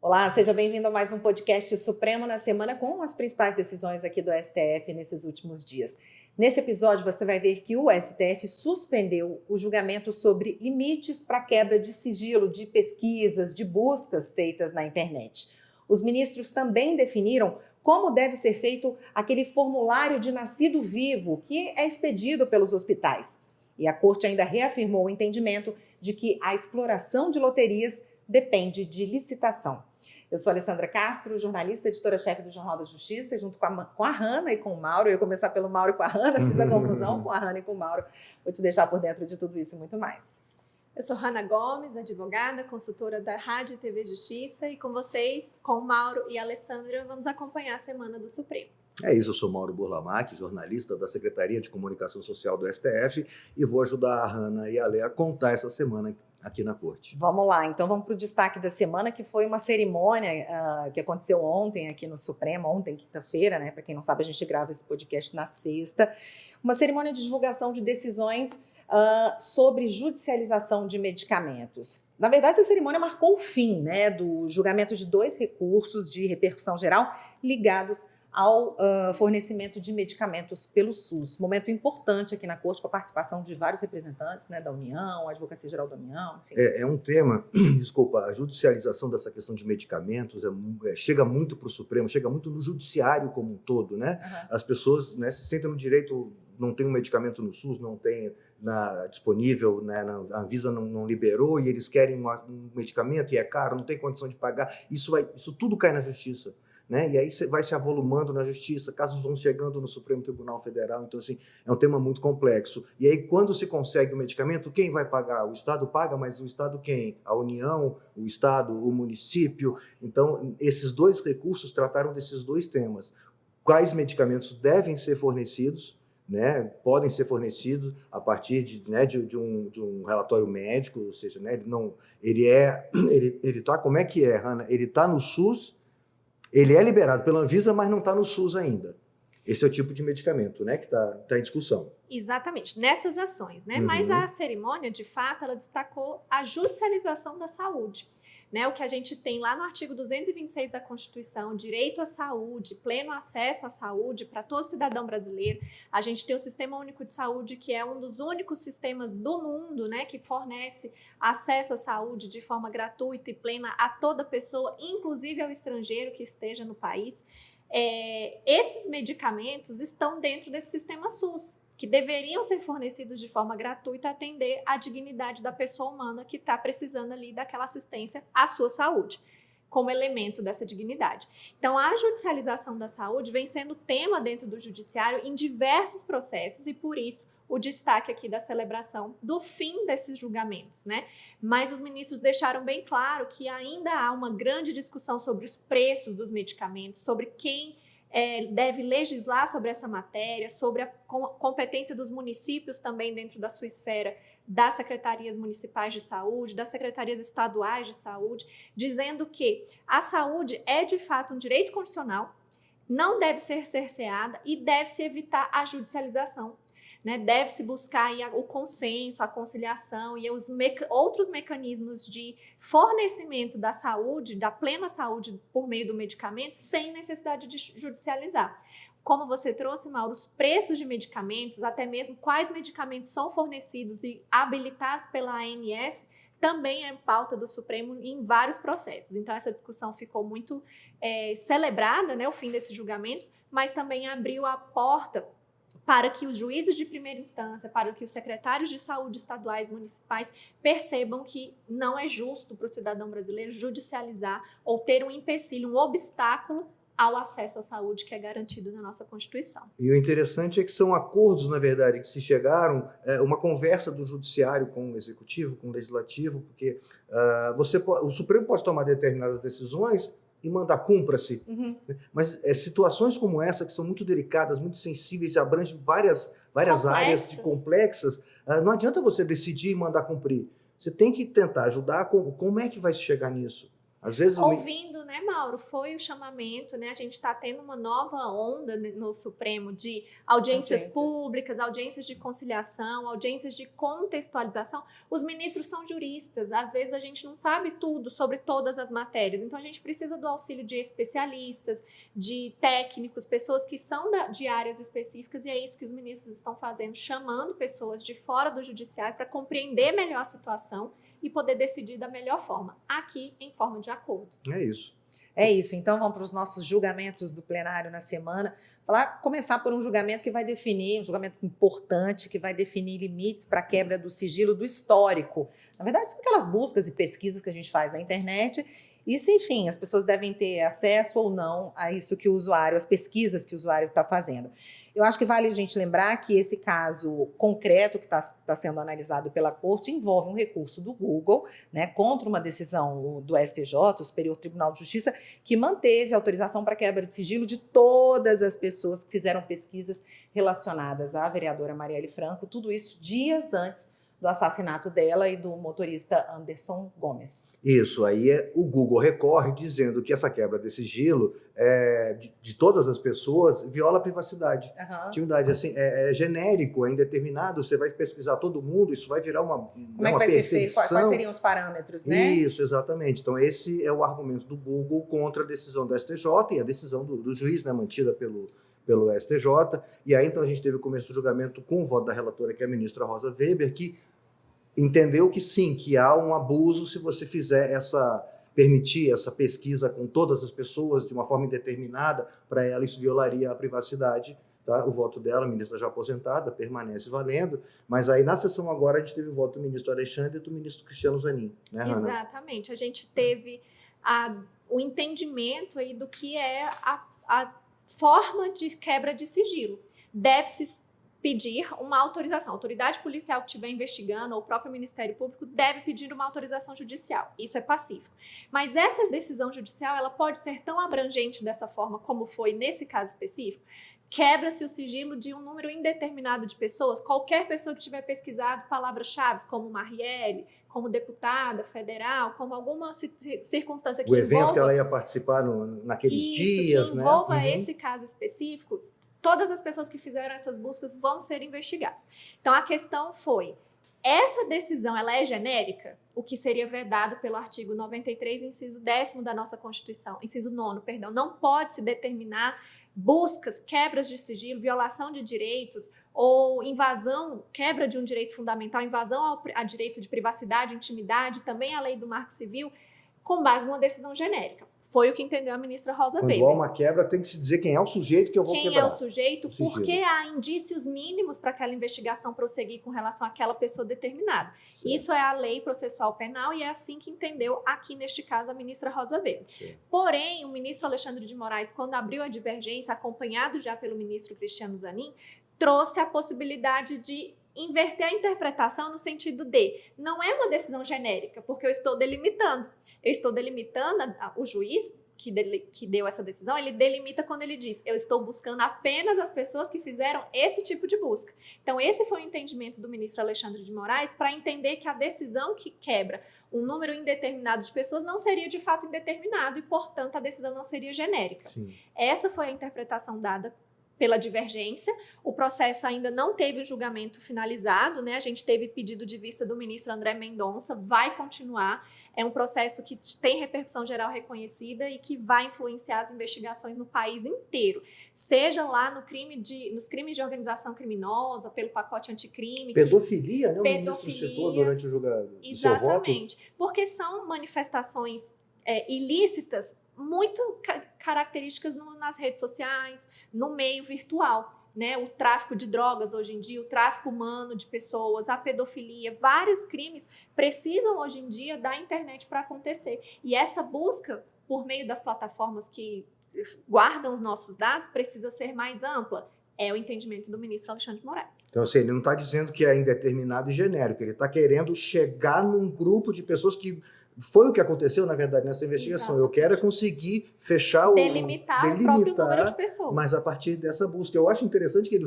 Olá, seja bem-vindo a mais um podcast Supremo na Semana com as principais decisões aqui do STF nesses últimos dias. Nesse episódio você vai ver que o STF suspendeu o julgamento sobre limites para quebra de sigilo de pesquisas, de buscas feitas na internet. Os ministros também definiram como deve ser feito aquele formulário de nascido vivo que é expedido pelos hospitais. E a Corte ainda reafirmou o entendimento de que a exploração de loterias depende de licitação. Eu sou Alessandra Castro, jornalista, editora-chefe do Jornal da Justiça, junto com a Hanna e com o Mauro. Eu ia começar pelo Mauro e com a Hanna, fiz a confusão com a Hanna e com o Mauro. Vou te deixar por dentro de tudo isso e muito mais. Eu sou Hanna Gomes, advogada, consultora da Rádio e TV Justiça, e com vocês, com o Mauro e a Alessandra, vamos acompanhar a Semana do Supremo. É isso, eu sou Mauro Burlamac, jornalista da Secretaria de Comunicação Social do STF, e vou ajudar a Hanna e a Lé a contar essa semana aqui na Corte. Vamos lá, então vamos para o destaque da semana, que foi uma cerimônia que aconteceu ontem aqui no Supremo, ontem, quinta-feira, né? Para quem não sabe, a gente grava esse podcast na sexta. Uma cerimônia de divulgação de decisões sobre judicialização de medicamentos. Na verdade, essa cerimônia marcou o fim, né, do julgamento de 2 recursos de repercussão geral ligados ao fornecimento de medicamentos pelo SUS. Momento importante aqui na Corte, com a participação de vários representantes, né, da União, a Advocacia Geral da União, enfim. É um tema, a judicialização dessa questão de medicamentos chega muito para o Supremo, chega muito no judiciário como um todo, né? Uhum. As pessoas, né, se sentem no direito, não tem um medicamento no SUS, não tem disponível, né, a Anvisa não liberou e eles querem um medicamento e é caro, não tem condição de pagar, isso tudo cai na justiça. Né? E aí vai se avolumando na justiça, casos vão chegando no Supremo Tribunal Federal, então assim, é um tema muito complexo. E aí quando se consegue o medicamento, quem vai pagar? O Estado paga, mas o Estado quem? A União, o Estado, o município. Então esses 2 recursos trataram desses 2 temas. Quais medicamentos devem ser fornecidos, né? Podem ser fornecidos a partir de um relatório médico, ou seja, né? Ele tá, como é que é, Hanna? Ele está no SUS. Ele é liberado pela Anvisa, mas não está no SUS ainda. Esse é o tipo de medicamento, né, que está em discussão. Exatamente, nessas ações, né? Uhum. Mas a cerimônia, de fato, ela destacou a judicialização da saúde. Né, o que a gente tem lá no artigo 226 da Constituição, direito à saúde, pleno acesso à saúde para todo cidadão brasileiro. A gente tem o Sistema Único de Saúde, que é um dos únicos sistemas do mundo, né, que fornece acesso à saúde de forma gratuita e plena a toda pessoa, inclusive ao estrangeiro que esteja no país. Esses medicamentos estão dentro desse sistema SUS, que deveriam ser fornecidos de forma gratuita, atender à dignidade da pessoa humana que está precisando ali daquela assistência à sua saúde, como elemento dessa dignidade. Então, a judicialização da saúde vem sendo tema dentro do judiciário em diversos processos e, por isso, o destaque aqui da celebração do fim desses julgamentos, né? Mas os ministros deixaram bem claro que ainda há uma grande discussão sobre os preços dos medicamentos, sobre quem deve legislar sobre essa matéria, sobre a competência dos municípios também dentro da sua esfera, das secretarias municipais de saúde, das secretarias estaduais de saúde, dizendo que a saúde é de fato um direito constitucional, não deve ser cerceada e deve-se evitar a judicialização. Né? Deve-se buscar aí o consenso, a conciliação e os outros mecanismos de fornecimento da saúde, da plena saúde por meio do medicamento, sem necessidade de judicializar. Como você trouxe, Mauro, os preços de medicamentos, até mesmo quais medicamentos são fornecidos e habilitados pela ANS, também é pauta do Supremo em vários processos. Então, essa discussão ficou muito celebrada, né, o fim desses julgamentos, mas também abriu a porta para que os juízes de primeira instância, para que os secretários de saúde estaduais, municipais, percebam que não é justo para o cidadão brasileiro judicializar ou ter um empecilho, um obstáculo ao acesso à saúde que é garantido na nossa Constituição. E o interessante é que são acordos, na verdade, que se chegaram, uma conversa do judiciário com o executivo, com o legislativo, porque o Supremo pode tomar determinadas decisões e mandar cumpra-se. Uhum. Mas situações como essa, que são muito delicadas, muito sensíveis, e abrangem várias áreas complexas, não adianta você decidir e mandar cumprir. Você tem que tentar ajudar como é que vai se chegar nisso. Às vezes ouvindo, né, Mauro, foi o chamamento, né, a gente está tendo uma nova onda no Supremo de audiências públicas, audiências de conciliação, audiências de contextualização. Os ministros são juristas, às vezes a gente não sabe tudo sobre todas as matérias, então a gente precisa do auxílio de especialistas, de técnicos, pessoas que são de áreas específicas, e é isso que os ministros estão fazendo, chamando pessoas de fora do judiciário para compreender melhor a situação e poder decidir da melhor forma, aqui em forma de acordo. É isso. É isso. Então vamos para os nossos julgamentos do plenário na semana. Começar por um julgamento que vai definir, um julgamento importante, que vai definir limites para a quebra do sigilo do histórico. Na verdade, são aquelas buscas e pesquisas que a gente faz na internet. E se, enfim, as pessoas devem ter acesso ou não a isso que o usuário, as pesquisas que o usuário está fazendo. Eu acho que vale a gente lembrar que esse caso concreto que está sendo analisado pela Corte envolve um recurso do Google, né, contra uma decisão do STJ, o Superior Tribunal de Justiça, que manteve autorização para quebra de sigilo de todas as pessoas que fizeram pesquisas relacionadas à vereadora Marielle Franco, tudo isso dias antes do assassinato dela e do motorista Anderson Gomes. Isso, aí o Google recorre dizendo que essa quebra de sigilo de todas as pessoas viola a privacidade. Intimidade, assim, é genérico, é indeterminado, você vai pesquisar todo mundo, isso vai virar uma Como é que vai perseguição. ser feito? Quais seriam os parâmetros, né? Isso, exatamente. Então esse é o argumento do Google contra a decisão do STJ e a decisão do juiz, né, mantida pelo STJ, e aí então a gente teve o começo do julgamento com o voto da relatora, que é a ministra Rosa Weber, que entendeu que sim, que há um abuso se você permitir essa pesquisa com todas as pessoas de uma forma indeterminada, para ela isso violaria a privacidade. Tá? O voto dela, a ministra já aposentada, permanece valendo, mas aí na sessão agora a gente teve o voto do ministro Alexandre e do ministro Cristiano Zanin, né, Hanna? Exatamente, a gente teve o entendimento aí do que é a forma de quebra de sigilo. Deve-se pedir uma autorização. A autoridade policial que estiver investigando, ou o próprio Ministério Público, deve pedir uma autorização judicial. Isso é pacífico. Mas essa decisão judicial, ela pode ser tão abrangente dessa forma, como foi nesse caso específico. Quebra-se o sigilo de um número indeterminado de pessoas. Qualquer pessoa que tiver pesquisado palavras-chave, como Marielle, como deputada federal, como alguma circunstância que o evento envolva, que ela ia participar naqueles dias, que envolva né? esse caso específico, todas as pessoas que fizeram essas buscas vão ser investigadas. Então, a questão foi, essa decisão, ela é genérica? O que seria vedado pelo artigo 93, inciso 10º da nossa Constituição, inciso 9º, perdão, não pode se determinar buscas, quebras de sigilo, violação de direitos ou invasão, quebra de um direito fundamental, invasão a direito de privacidade, intimidade, também a lei do Marco Civil, com base numa decisão genérica. Foi o que entendeu a ministra Rosa Weber. Quando há uma quebra, tem que se dizer quem é o sujeito que eu vou quebrar. Quem é o sujeito, porque há indícios mínimos para aquela investigação prosseguir com relação àquela pessoa determinada. Certo. Isso é a lei processual penal e é assim que entendeu aqui, neste caso, a ministra Rosa Weber. Certo. Porém, o ministro Alexandre de Moraes, quando abriu a divergência, acompanhado já pelo ministro Cristiano Zanin, trouxe a possibilidade de inverter a interpretação no sentido de não é uma decisão genérica, porque eu estou delimitando. Eu estou delimitando, o juiz que deu essa decisão, ele delimita quando ele diz, eu estou buscando apenas as pessoas que fizeram esse tipo de busca. Então, esse foi o entendimento do ministro Alexandre de Moraes para entender que a decisão que quebra um número indeterminado de pessoas não seria de fato indeterminado e, portanto, a decisão não seria genérica. Sim. Essa foi a interpretação dada pela divergência. O processo ainda não teve o julgamento finalizado, né? A gente teve pedido de vista do ministro André Mendonça, vai continuar. É um processo que tem repercussão geral reconhecida e que vai influenciar as investigações no país inteiro. Seja lá nos crimes de organização criminosa, pelo pacote anticrime. Pedofilia, né? O ministro citou durante o julgamento. Exatamente. Porque são manifestações ilícitas muito características nas redes sociais, no meio virtual, né? O tráfico de drogas hoje em dia, o tráfico humano de pessoas, a pedofilia, vários crimes precisam hoje em dia da internet para acontecer. E essa busca por meio das plataformas que guardam os nossos dados precisa ser mais ampla. É o entendimento do ministro Alexandre de Moraes. Então, assim, ele não está dizendo que é indeterminado e genérico, ele está querendo chegar num grupo de pessoas que foi o que aconteceu, na verdade, nessa investigação. Exatamente. Eu quero é conseguir fechar delimitar o próprio número de pessoas. Mas a partir dessa busca. Eu acho interessante que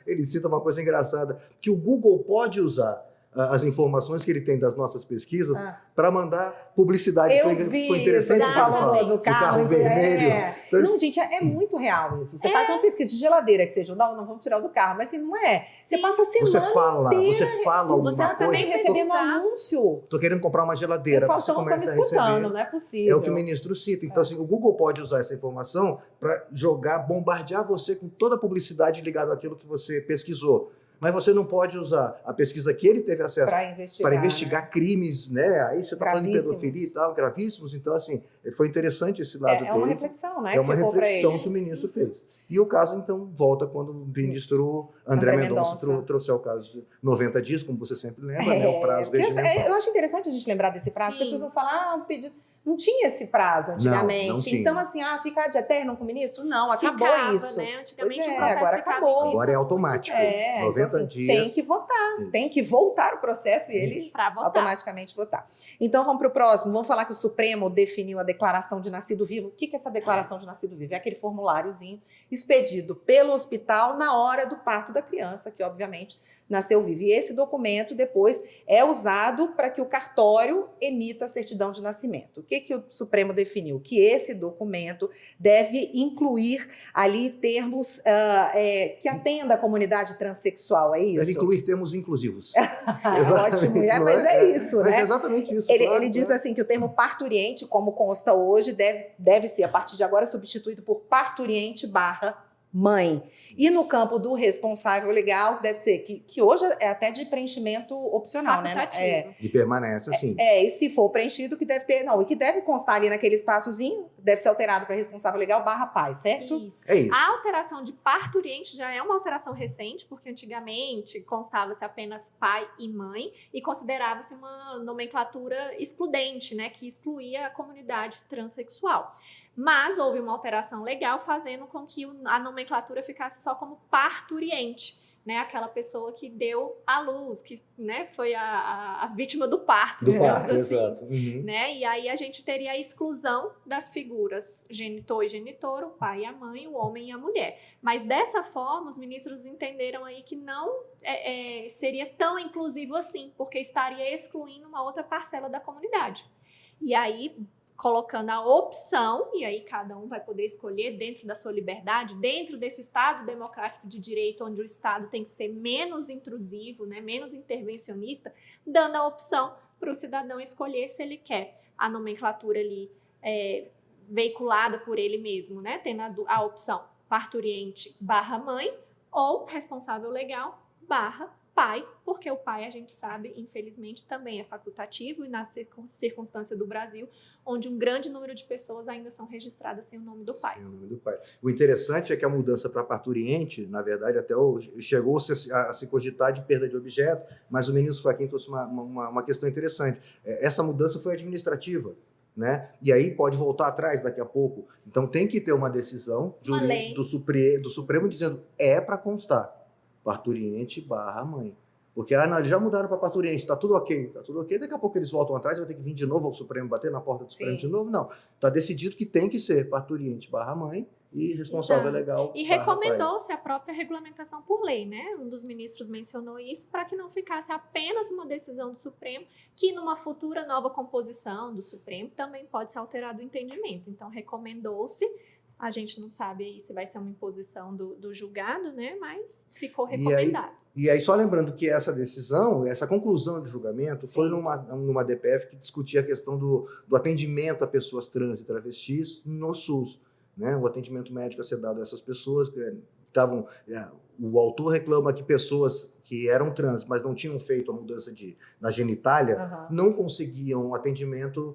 ele cita uma coisa engraçada, que o Google pode usar as informações que ele tem das nossas pesquisas para mandar publicidade. Foi interessante você falou do carro vermelho. Então, não, gente, é muito real isso. Você faz uma pesquisa de geladeira que seja, não vamos tirar do carro, mas assim, não é. Você passa a semana inteira, você fala alguma você também coisa. recebendo anúncio. Tô querendo comprar uma geladeira. Você começa a receber. Não é possível. É o que o ministro cita. Então, assim, o Google pode usar essa informação para bombardear você com toda a publicidade ligada àquilo que você pesquisou. Mas você não pode usar a pesquisa que ele teve acesso para investigar crimes, né? Aí você está falando de pedofilia e tal, gravíssimos. Então, assim, foi interessante esse lado dele. É uma reflexão, né? É uma reflexão que o ministro fez. E o caso, então, volta quando o ministro André Mendonça trouxe ao caso de 90 dias, como você sempre lembra, né? O prazo regimental. Eu acho interessante a gente lembrar desse prazo, porque as pessoas falam, pedido... Não tinha esse prazo antigamente. Não tinha. Então, assim, ficar de eterno com o ministro? Não, acabou isso. Né? Antigamente o processo agora acabou. Agora é automático. 90 então, assim, dias. Tem que votar. Tem que voltar o processo e ele automaticamente votar. Então, vamos para o próximo. Vamos falar que o Supremo definiu a declaração de nascido vivo. O que é essa declaração de nascido vivo? É aquele formuláriozinho expedido pelo hospital na hora do parto da criança, que obviamente nasceu vivo. E esse documento depois é usado para que o cartório emita a certidão de nascimento. O que o Supremo definiu? Que esse documento deve incluir ali termos que atenda a comunidade transexual, é isso? Deve incluir termos inclusivos. Ótimo, mas é isso, mas né? É exatamente isso. Ele diz assim que o termo parturiente, como consta hoje, deve ser, a partir de agora, substituído por parturiente / mãe. E no campo do responsável legal, deve ser, que hoje é até de preenchimento opcional, né? E permanece assim. E se for preenchido, que deve ter, e que deve constar ali naquele espaçozinho, deve ser alterado para responsável legal / pai, certo? Isso. É isso. A alteração de parturiente já é uma alteração recente, porque antigamente constava-se apenas pai e mãe e considerava-se uma nomenclatura excludente, né, que excluía a comunidade transexual. Mas houve uma alteração legal fazendo com que a nomenclatura ficasse só como parturiente, né? Aquela pessoa que deu à luz, que, né, foi a vítima do parto, digamos assim. Exato. Uhum. Né? E aí a gente teria a exclusão das figuras genitor e genitora, o pai e a mãe, o homem e a mulher. Mas dessa forma, os ministros entenderam aí que não seria tão inclusivo assim, porque estaria excluindo uma outra parcela da comunidade. E aí, colocando a opção, e aí cada um vai poder escolher dentro da sua liberdade, dentro desse Estado democrático de direito, onde o Estado tem que ser menos intrusivo, né, menos intervencionista, dando a opção para o cidadão escolher se ele quer a nomenclatura ali veiculada por ele mesmo, né, tendo a opção parturiente / mãe ou responsável legal / pai, porque o pai, a gente sabe, infelizmente, também é facultativo e na circunstância do Brasil, onde um grande número de pessoas ainda são registradas sem o nome do pai. Sem o nome do pai. O interessante é que a mudança para parturiente, na verdade, até hoje, chegou-se a se cogitar de perda de objeto, mas o ministro Fachin trouxe uma questão interessante. Essa mudança foi administrativa, né? E aí pode voltar atrás daqui a pouco. Então tem que ter uma decisão jurídica do Supremo dizendo para constar parturiente / mãe. Porque eles já mudaram para parturiente, está tudo ok, daqui a pouco eles voltam atrás, vai ter que vir de novo ao Supremo, bater na porta do Supremo de novo, não. Está decidido que tem que ser parturiente / mãe e responsável legal. E recomendou-se a própria regulamentação por lei, né? Um dos ministros mencionou isso para que não ficasse apenas uma decisão do Supremo, que numa futura nova composição do Supremo também pode ser alterado o entendimento. Então, recomendou-se. A gente não sabe aí se vai ser uma imposição do julgado, né? Mas ficou recomendado. E aí, só lembrando que essa decisão, essa conclusão de julgamento, foi numa DPF que discutia a questão do atendimento a pessoas trans e travestis no SUS, né? O atendimento médico a ser dado a essas pessoas que estavam... O autor reclama que pessoas que eram trans, mas não tinham feito a mudança na genitália, não conseguiam atendimento...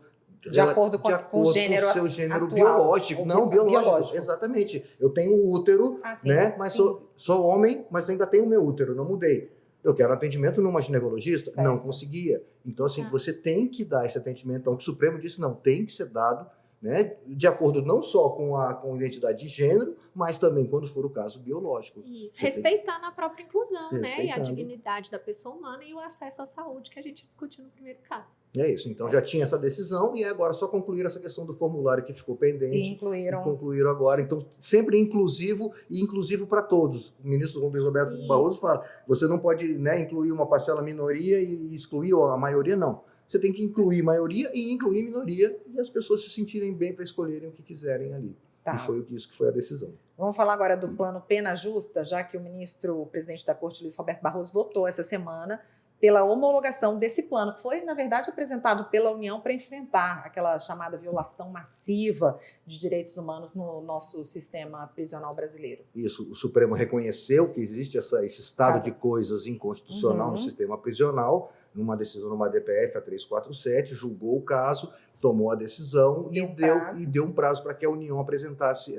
De acordo com o gênero, seu gênero atual, biológico. Não, biológico. Exatamente. Eu tenho um útero, né? Mas sou homem, mas ainda tenho o meu útero, não mudei. Eu quero atendimento numa ginecologista? Não conseguia. Então, assim, você tem que dar esse atendimento. Então, o Supremo disse, não, tem que ser dado, né, de acordo não só com a identidade de gênero, mas também, quando for o caso, biológico. Isso, respeitando a própria inclusão, né? E a Respeitando. dignidade da pessoa humana e o acesso à saúde que a gente discutiu no primeiro caso. É isso. Então já tinha essa decisão e agora só concluir essa questão do formulário que ficou pendente. E concluíram agora. Então, sempre inclusivo e inclusivo para todos. O ministro Luiz Roberto Barroso fala, você não pode, né, incluir uma parcela minoria e excluir a maioria, não. Você tem que incluir maioria e incluir minoria e as pessoas se sentirem bem para escolherem o que quiserem ali. Tá. E foi isso que foi a decisão. Vamos falar agora do plano Pena Justa, já que o presidente da Corte, Luiz Roberto Barroso, votou essa semana pela homologação desse plano, que foi, na verdade, apresentado pela União para enfrentar aquela chamada violação massiva de direitos humanos no nosso sistema prisional brasileiro. Isso, o Supremo reconheceu que existe esse estado de coisas inconstitucional no sistema prisional, numa decisão, numa DPF, a 347, julgou o caso, tomou a decisão e deu um prazo para que a União apresentasse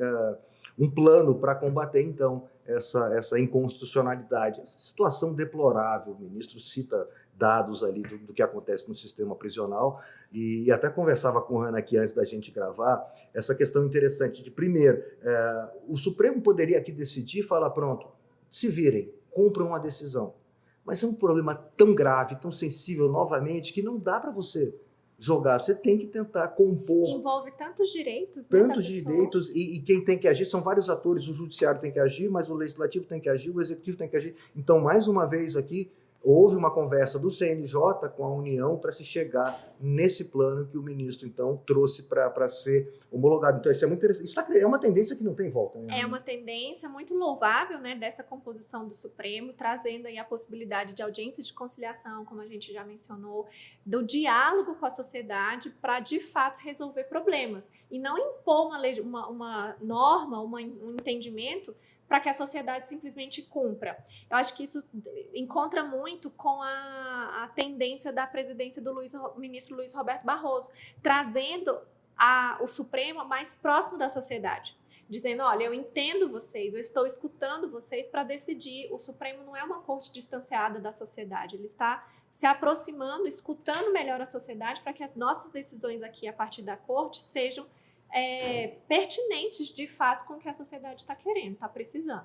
um plano para combater, então, essa inconstitucionalidade, essa situação deplorável. O ministro cita dados ali do que acontece no sistema prisional e até conversava com a Ana aqui antes da gente gravar, essa questão interessante de, primeiro, o Supremo poderia aqui decidir e falar, pronto, se virem, cumpram a decisão. Mas é um problema tão grave, tão sensível novamente, que não dá para você jogar. Você tem que tentar compor. Envolve tantos direitos, né? Tantos direitos, e quem tem que agir são vários atores. O judiciário tem que agir, mas o legislativo tem que agir, o executivo tem que agir. Então, mais uma vez aqui, houve uma conversa do CNJ com a União para se chegar nesse plano que o ministro, então, trouxe para ser homologado. Então, isso é muito interessante. Isso é uma tendência que não tem volta. Né? É uma tendência muito louvável, né, dessa composição do Supremo, trazendo aí a possibilidade de audiência de conciliação, como a gente já mencionou, do diálogo com a sociedade para, de fato, resolver problemas. E não impor uma norma, um entendimento para que a sociedade simplesmente cumpra. Eu acho que isso encontra muito com a tendência da presidência do ministro Luiz Roberto Barroso, trazendo o Supremo mais próximo da sociedade, dizendo, olha, eu entendo vocês, eu estou escutando vocês para decidir. O Supremo não é uma corte distanciada da sociedade, ele está se aproximando, escutando melhor a sociedade para que as nossas decisões aqui, a partir da corte, sejam pertinentes, de fato, com o que a sociedade está querendo, está precisando.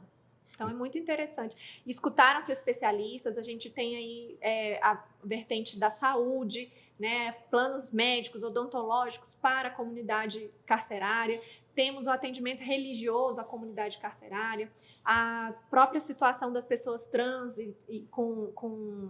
Então, é muito interessante. Escutaram-se especialistas, a gente tem aí a vertente da saúde, né, planos médicos, odontológicos para a comunidade carcerária, temos o atendimento religioso à comunidade carcerária, a própria situação das pessoas trans e com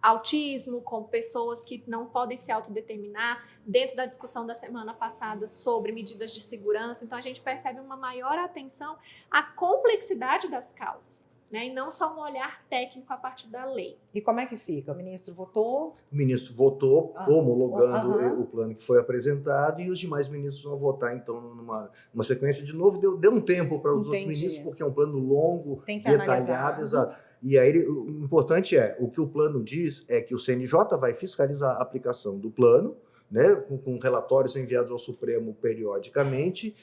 autismo, com pessoas que não podem se autodeterminar, dentro da discussão da semana passada sobre medidas de segurança. Então, a gente percebe uma maior atenção à complexidade das causas, né? E não só um olhar técnico a partir da lei. E como é que fica? O ministro votou? O ministro votou, homologando o plano que foi apresentado, e os demais ministros vão votar, então, numa sequência. De novo, deu um tempo para os outros ministros, porque é um plano longo, detalhado, exato. E aí, o importante o que o plano diz é que o CNJ vai fiscalizar a aplicação do plano, né, com relatórios enviados ao Supremo periodicamente,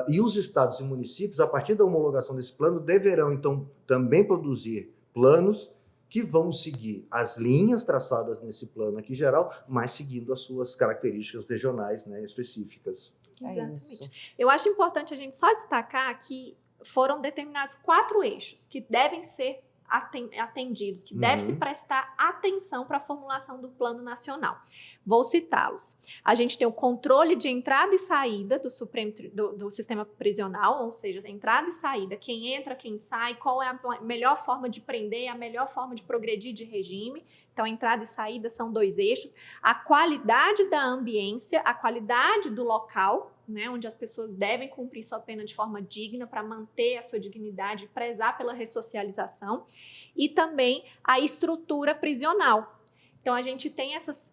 e os estados e municípios, a partir da homologação desse plano, deverão, então, também produzir planos que vão seguir as linhas traçadas nesse plano aqui geral, mas seguindo as suas características regionais, né, específicas. Isso. Eu acho importante a gente só destacar que foram determinados 4 eixos que devem ser atendidos, que deve se prestar atenção para a formulação do Plano Nacional. Vou citá-los. A gente tem o controle de entrada e saída do sistema prisional, ou seja, entrada e saída, quem entra, quem sai, qual é a melhor forma de prender, a melhor forma de progredir de regime. Então, entrada e saída são 2 eixos. A qualidade da ambiência, a qualidade do local, né, onde as pessoas devem cumprir sua pena de forma digna para manter a sua dignidade e prezar pela ressocialização, e também a estrutura prisional. Então, a gente tem essas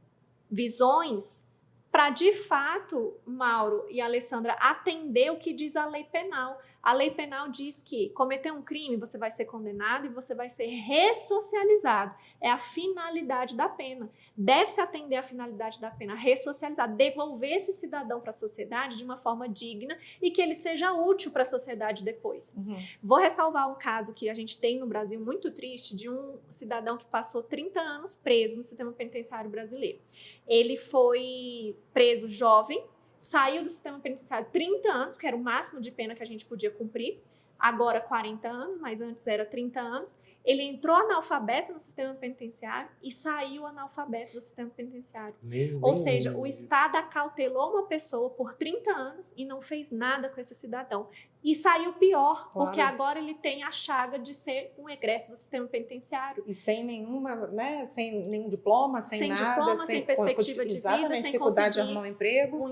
visões para, de fato, Mauro e Alessandra, atender o que diz a lei penal. A lei penal diz que cometer um crime, você vai ser condenado e você vai ser ressocializado. É a finalidade da pena. Deve-se atender a finalidade da pena, ressocializar, devolver esse cidadão para a sociedade de uma forma digna e que ele seja útil para a sociedade depois. Vou ressalvar um caso que a gente tem no Brasil muito triste, de um cidadão que passou 30 anos preso no sistema penitenciário brasileiro. Ele foi preso jovem, saiu do sistema penitenciário 30 anos, porque era o máximo de pena que a gente podia cumprir, agora 40 anos, mas antes era 30 anos. Ele entrou analfabeto no sistema penitenciário e saiu analfabeto do sistema penitenciário. Ou seja, o Estado acautelou uma pessoa por 30 anos e não fez nada com esse cidadão. E saiu pior, porque agora ele tem a chaga de ser um egresso do sistema penitenciário. E sem nenhuma, né, sem nenhum diploma, sem nada. Diploma, sem perspectiva de vida, sem dificuldade de arrumar um emprego.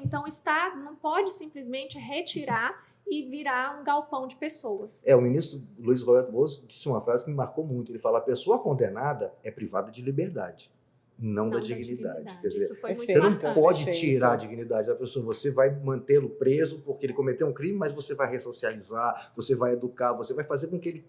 Então, o Estado não pode simplesmente retirar e virar um galpão de pessoas. O ministro Luiz Roberto Barroso disse uma frase que me marcou muito. Ele fala: a pessoa condenada é privada de liberdade, não da dignidade. Quer dizer, isso foi muito você não marcante. pode tirar a dignidade da pessoa. Você vai mantê-lo preso porque ele cometeu um crime, mas você vai ressocializar, você vai educar, você vai fazer com que ele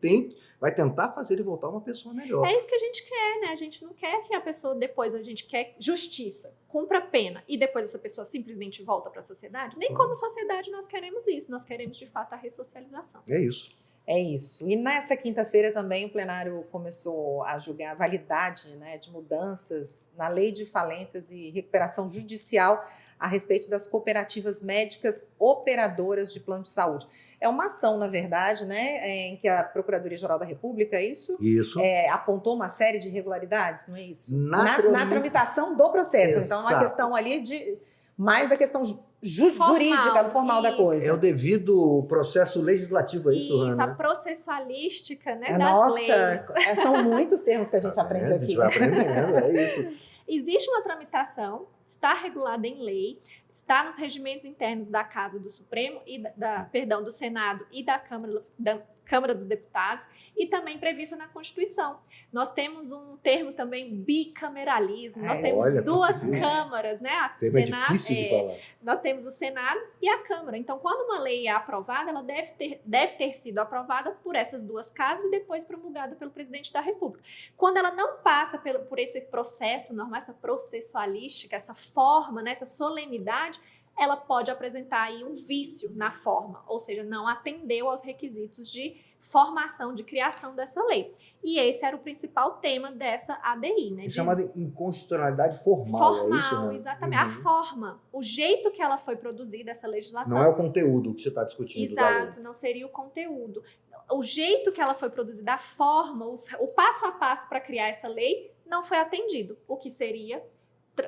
vai tentar fazer ele voltar uma pessoa melhor. É isso que a gente quer, né? A gente não quer que a pessoa depois, a gente quer justiça, cumpra pena e depois essa pessoa simplesmente volta para a sociedade. Nem como sociedade nós queremos isso, nós queremos de fato a ressocialização. É isso. É isso. E nessa quinta-feira também o plenário começou a julgar a validade, né, de mudanças na Lei de Falências e Recuperação Judicial a respeito das cooperativas médicas operadoras de plano de saúde. É uma ação, na verdade, né, em que a Procuradoria-Geral da República, é isso? Isso. Apontou uma série de irregularidades, não é isso? Na tramitação do processo. Exato. Então, é uma questão ali mais da questão jurídica, formal da coisa. É o devido processo legislativo, é isso, Hanna? Isso, a processualística, né, das Nossa, leis. são muitos termos que a gente aprende aqui. A gente vai aprendendo, é isso. Existe uma tramitação, está regulada em lei, está nos regimentos internos da Casa do Supremo e do Senado e da Câmara dos Deputados e também prevista na Constituição. Nós temos um termo também bicameralismo, nós temos duas câmaras, né? O termo é difícil de falar. Nós temos o Senado e a Câmara. Então, quando uma lei é aprovada, ela deve ter sido aprovada por essas duas casas e depois promulgada pelo presidente da República. Quando ela não passa por esse processo normal, essa processualística, essa forma, né, essa solenidade, ela pode apresentar aí um vício na forma, ou seja, não atendeu aos requisitos de formação, de criação dessa lei. E esse era o principal tema dessa ADI, né? Chamada inconstitucionalidade formal, é isso, né? Exatamente. A forma, o jeito que ela foi produzida, essa legislação. Não é o conteúdo que você está discutindo. Exato, não seria o conteúdo. O jeito que ela foi produzida, a forma, o passo a passo para criar essa lei, não foi atendido, o que seria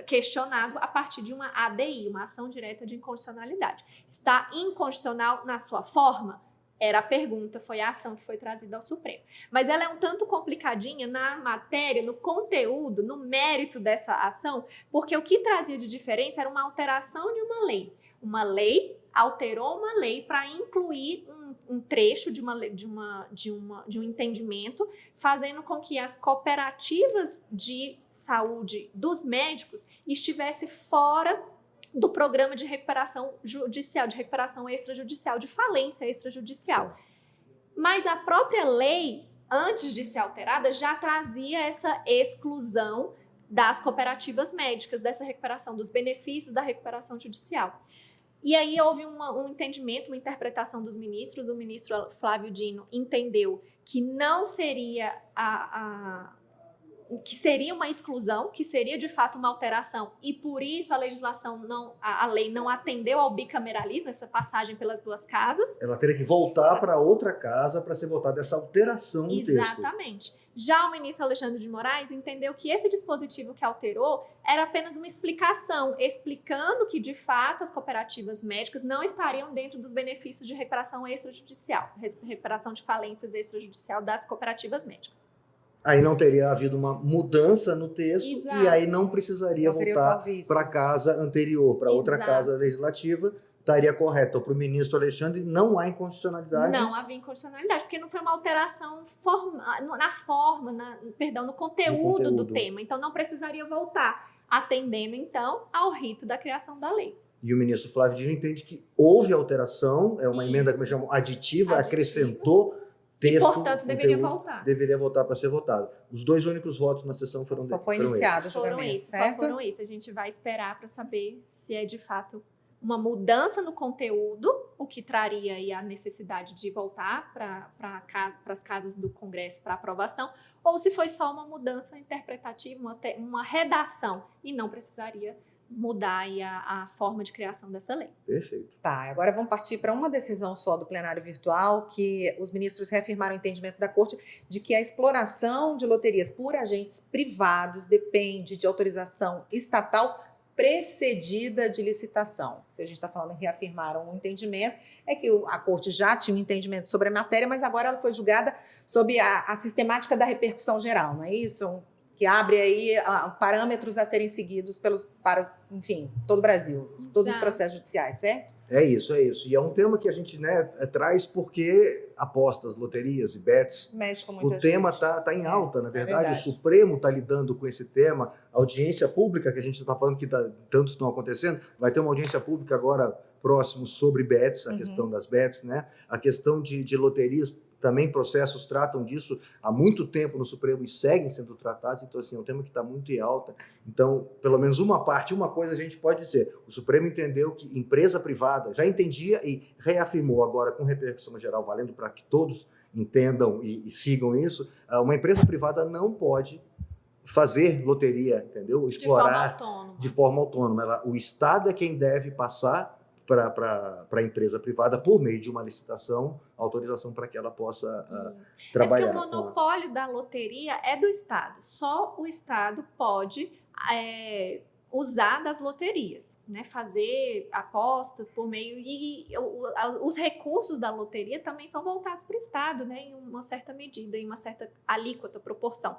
questionado a partir de uma ADI, uma ação direta de inconstitucionalidade. Está inconstitucional na sua forma? Era a pergunta, foi a ação que foi trazida ao Supremo. Mas ela é um tanto complicadinha na matéria, no conteúdo, no mérito dessa ação, porque o que trazia de diferença era uma alteração de uma lei. Uma lei alterou uma lei para incluir um trecho de um entendimento, fazendo com que as cooperativas de saúde dos médicos estivessem fora do programa de recuperação judicial, de recuperação extrajudicial, de falência extrajudicial. Mas a própria lei, antes de ser alterada, já trazia essa exclusão das cooperativas médicas, dessa recuperação, dos benefícios da recuperação judicial. E aí houve um entendimento, uma interpretação dos ministros. O ministro Flávio Dino entendeu que não seria que seria uma exclusão, que seria de fato uma alteração, e por isso a legislação a lei não atendeu ao bicameralismo, essa passagem pelas duas casas. Ela teria que voltar para outra casa para ser votada essa alteração no texto. Exatamente. Já o ministro Alexandre de Moraes entendeu que esse dispositivo que alterou era apenas uma explicação, explicando que, de fato, as cooperativas médicas não estariam dentro dos benefícios de recuperação extrajudicial, recuperação de falências extrajudicial das cooperativas médicas. Aí não teria havido uma mudança no texto. Exato. E aí não precisaria voltar para a casa anterior, para outra casa legislativa. Estaria correto. Então, para o ministro Alexandre, não há inconstitucionalidade. Não havia inconstitucionalidade, porque não foi uma alteração no conteúdo do tema. Então, não precisaria voltar, atendendo, então, ao rito da criação da lei. E o ministro Flávio Dino entende que houve alteração, é uma emenda que nós chamamos aditiva, acrescentou texto. E, portanto, deveria voltar. Deveria voltar para ser votado. Os dois únicos votos na sessão foram Só foi iniciado o julgamento, certo? Só foram esses. A gente vai esperar para saber se é, de fato, uma mudança no conteúdo, o que traria aí a necessidade de voltar para as casas do Congresso para aprovação, ou se foi só uma mudança interpretativa, uma redação, e não precisaria mudar aí a forma de criação dessa lei. Perfeito. Tá, agora vamos partir para uma decisão só do plenário virtual, que os ministros reafirmaram o entendimento da Corte de que a exploração de loterias por agentes privados depende de autorização estatal precedida de licitação. Se a gente está falando reafirmaram um entendimento, é que a Corte já tinha um entendimento sobre a matéria, mas agora ela foi julgada sob a sistemática da repercussão geral, não é isso? Que abre aí parâmetros a serem seguidos para, enfim, todo o Brasil, todos os processos judiciais, certo? É isso. E é um tema que a gente traz porque apostas, loterias e bets, mexe com muita o tema gente. está em alta, na verdade. verdade. O Supremo está lidando com esse tema. A audiência pública, que a gente está falando que tantos estão acontecendo, vai ter uma audiência pública agora próximo sobre bets, a questão das bets, né? A questão de loterias. Também processos tratam disso há muito tempo no Supremo e seguem sendo tratados, então assim, é um tema que está muito em alta. Então, pelo menos uma coisa a gente pode dizer, o Supremo entendeu que empresa privada, já entendia e reafirmou agora com repercussão geral, valendo para que todos entendam e sigam isso, uma empresa privada não pode fazer loteria, entendeu? Explorar de forma autônoma. O Estado é quem deve passar para a empresa privada, por meio de uma licitação, autorização para que ela possa trabalhar. É porque o monopólio da loteria é do Estado. Só o Estado pode usar das loterias, né? Fazer apostas por meio... E os recursos da loteria também são voltados para o Estado, né? Em uma certa medida, em uma certa alíquota, proporção.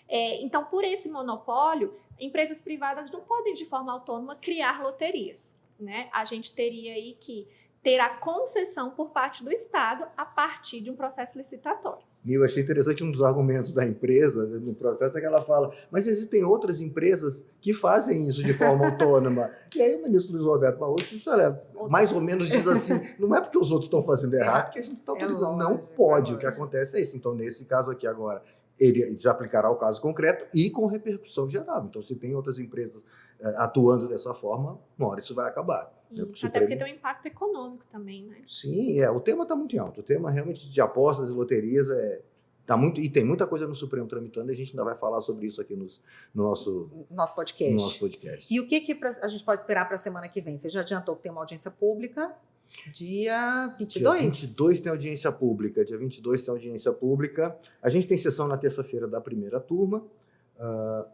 Então, por esse monopólio, empresas privadas não podem, de forma autônoma, criar loterias. Né? A gente teria aí que ter a concessão por parte do Estado a partir de um processo licitatório. E eu achei interessante um dos argumentos da empresa no processo é que ela fala, mas existem outras empresas que fazem isso de forma autônoma. E aí o ministro Luiz Roberto Barroso, mais ou menos diz assim, não é porque os outros estão fazendo errado, que a gente está autorizando. Não pode, o que acontece é isso. Então, nesse caso aqui agora, ele desaplicará o caso concreto e com repercussão geral. Então, se tem outras empresas atuando dessa forma, uma hora isso vai acabar. Até porque tem um impacto econômico também, né? Sim, o tema está muito em alto. O tema realmente de apostas e loterias tá muito, e tem muita coisa no Supremo tramitando, e a gente ainda vai falar sobre isso aqui no nosso podcast. E o que a gente pode esperar para a semana que vem? Você já adiantou que tem uma audiência pública dia 22? Dia 22 tem audiência pública. A gente tem sessão na terça-feira da primeira turma.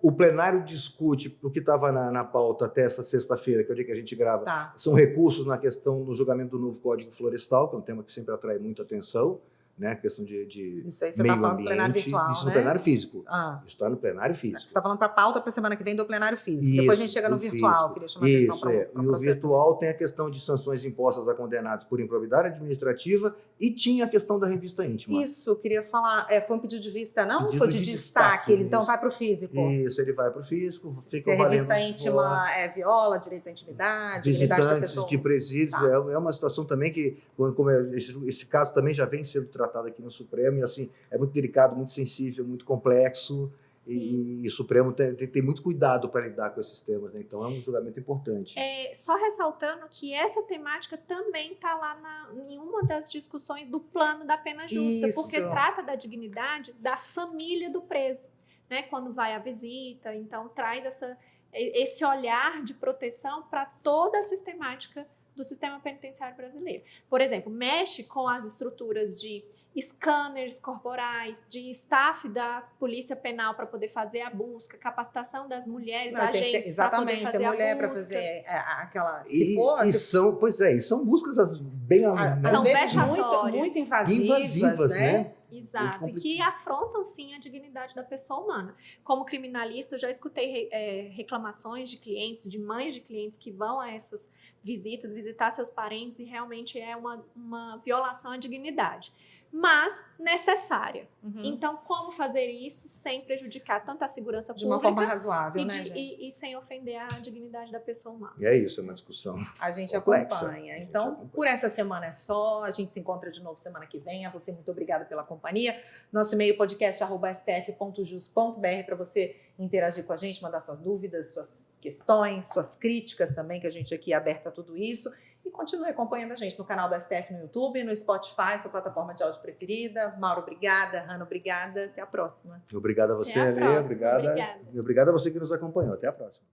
O plenário discute o que estava na pauta até essa sexta-feira, que é o dia que a gente grava. São recursos na questão do julgamento do novo Código Florestal, que é um tema que sempre atrai muita atenção, né? A questão de isso aí você meio está falando ambiente. do plenário virtual, isso né? No plenário físico. Isso está no plenário físico. Você está falando para a pauta para a semana que vem do plenário físico. Isso, depois a gente chega no virtual, físico. queria chamar a atenção para E o virtual tem a questão de sanções impostas a condenados por improbidade administrativa e tinha a questão da revista íntima. Isso, queria falar. Foi um pedido de vista, não? Pedido foi de destaque. Então vai para o físico. Isso, ele vai para o físico. Se a revista íntima viola direitos à intimidade, visitantes de presídios, é uma situação também que, esse caso também já vem sendo tratado aqui no Supremo, e assim, é muito delicado, muito sensível, muito complexo, e o Supremo tem muito cuidado para lidar com esses temas, né? Então é um julgamento importante. Só ressaltando que essa temática também está lá em uma das discussões do plano da pena justa, porque trata da dignidade da família do preso, né? Quando vai à visita, então traz esse olhar de proteção para toda a sistemática do sistema penitenciário brasileiro. Por exemplo, mexe com as estruturas de scanners corporais, de staff da Polícia Penal para poder fazer a busca, capacitação das mulheres, agentes para poder fazer a busca. Para fazer aquela... são buscas bem... São vexatórias. Muito invasivas, né? Exato, e que afrontam sim a dignidade da pessoa humana. Como criminalista, eu já escutei reclamações de clientes, de mães de clientes que vão a essas visitas, visitar seus parentes, e realmente é uma violação à dignidade, mas necessária. Então, como fazer isso sem prejudicar tanto a segurança pública... De uma forma razoável, e sem ofender a dignidade da pessoa humana. E é isso, é uma discussão a gente acompanha. Então, por essa semana é só. A gente se encontra de novo semana que vem. A você, muito obrigada pela companhia. Nosso e-mail podcast@stf.jus.br para você interagir com a gente, mandar suas dúvidas, suas questões, suas críticas também, que a gente aqui é aberto a tudo isso. E continue acompanhando a gente no canal da STF no YouTube, no Spotify, sua plataforma de áudio preferida. Mauro, obrigada. Hanna, obrigada. Até a próxima. Obrigado a você, Alê. Obrigada a você que nos acompanhou. Até a próxima.